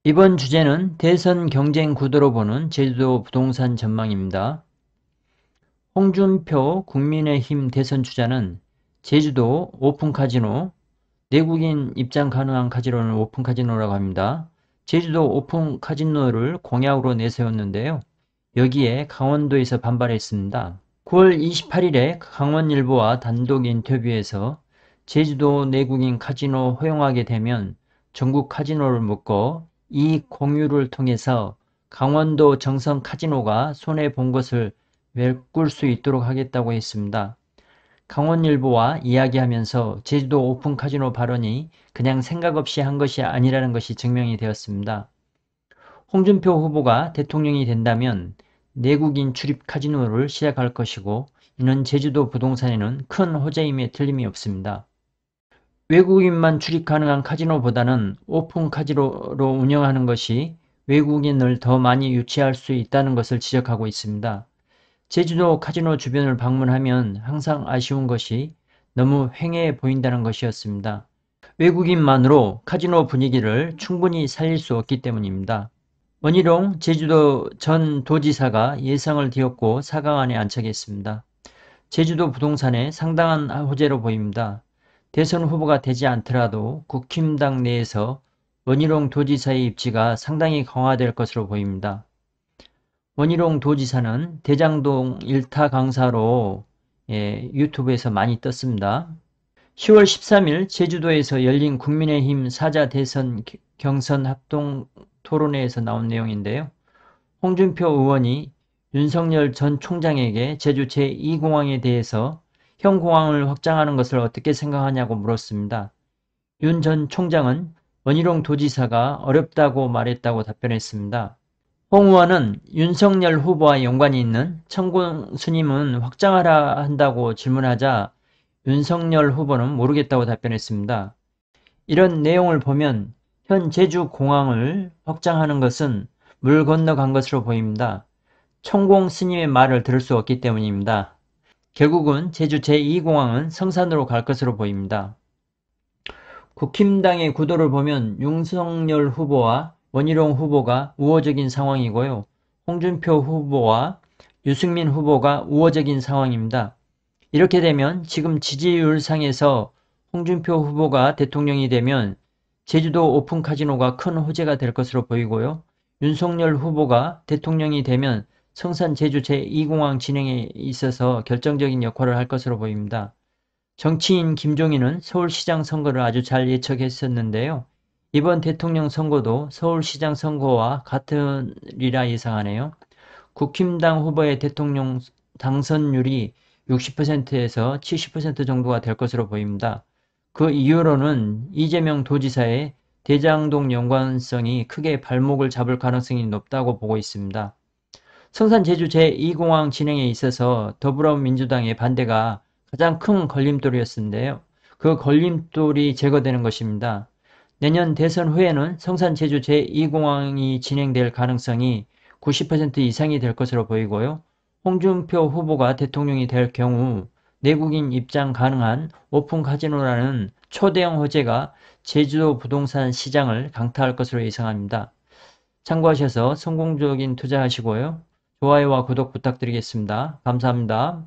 이번 주제는 대선 경쟁 구도로 보는 제주도 부동산 전망입니다. 홍준표 국민의힘 대선 주자는 제주도 오픈 카지노, 내국인 입장 가능한 카지노는 오픈 카지노라고 합니다. 제주도 오픈 카지노를 공약으로 내세웠는데요. 여기에 강원도에서 반발했습니다. 9월 28일에 강원일보와 단독 인터뷰에서 제주도 내국인 카지노 허용하게 되면 전국 카지노를 묶어 이익 공유를 통해서 강원도 정선 카지노가 손해본 것을 메꿀 수 있도록 하겠다고 했습니다. 강원일보와 이야기하면서 제주도 오픈 카지노 발언이 그냥 생각 없이 한 것이 아니라는 것이 증명이 되었습니다. 홍준표 후보가 대통령이 된다면 내국인 출입 카지노를 시작할 것이고 이는 제주도 부동산에는 큰 호재임에 틀림이 없습니다. 외국인만 출입 가능한 카지노보다는 오픈 카지노로 운영하는 것이 외국인을 더 많이 유치할 수 있다는 것을 지적하고 있습니다. 제주도 카지노 주변을 방문하면 항상 아쉬운 것이 너무 횡해 보인다는 것이었습니다. 외국인만으로 카지노 분위기를 충분히 살릴 수 없기 때문입니다. 원희룡 제주도 전 도지사가 예상을 뒤엎고 4강 안에 안착했습니다. 제주도 부동산에 상당한 호재로 보입니다. 대선 후보가 되지 않더라도 국힘당 내에서 원희룡 도지사의 입지가 상당히 강화될 것으로 보입니다. 원희룡 도지사는 대장동 일타 강사로 유튜브에서 많이 떴습니다. 10월 13일 제주도에서 열린 국민의힘 사자 대선 경선 합동 토론회에서 나온 내용인데요. 홍준표 의원이 윤석열 전 총장에게 제주 제2공항에 대해서 현 공항을 확장하는 것을 어떻게 생각하냐고 물었습니다. 윤 전 총장은 원희룡 도지사가 어렵다고 말했다고 답변했습니다. 홍 의원은 윤석열 후보와 연관이 있는 천공 스님은 확장하라 한다고 질문하자 윤석열 후보는 모르겠다고 답변했습니다. 이런 내용을 보면 현 제주공항을 확장하는 것은 물 건너간 것으로 보입니다. 천공 스님의 말을 들을 수 없기 때문입니다. 결국은 제주 제2공항은 성산으로 갈 것으로 보입니다. 국힘당의 구도를 보면 윤석열 후보와 원희룡 후보가 우호적인 상황이고요. 홍준표 후보와 유승민 후보가 우호적인 상황입니다. 이렇게 되면 지금 지지율상에서 홍준표 후보가 대통령이 되면 제주도 오픈 카지노가 큰 호재가 될 것으로 보이고요. 윤석열 후보가 대통령이 되면 성산 제주 제2공항 진행에 있어서 결정적인 역할을 할 것으로 보입니다. 정치인 김종인은 서울시장 선거를 아주 잘 예측했었는데요. 이번 대통령 선거도 서울시장 선거와 같으리라 예상하네요. 국힘당 후보의 대통령 당선율이 60%에서 70% 정도가 될 것으로 보입니다. 그 이유로는 이재명 도지사의 대장동 연관성이 크게 발목을 잡을 가능성이 높다고 보고 있습니다. 성산 제주 제2공항 진행에 있어서 더불어민주당의 반대가 가장 큰 걸림돌이었는데요. 그 걸림돌이 제거되는 것입니다. 내년 대선 후에는 성산 제주 제2공항이 진행될 가능성이 90% 이상이 될 것으로 보이고요. 홍준표 후보가 대통령이 될 경우 내국인 입장 가능한 오픈 카지노라는 초대형 호재가 제주도 부동산 시장을 강타할 것으로 예상합니다. 참고하셔서 성공적인 투자하시고요. 좋아요와 구독 부탁드리겠습니다. 감사합니다.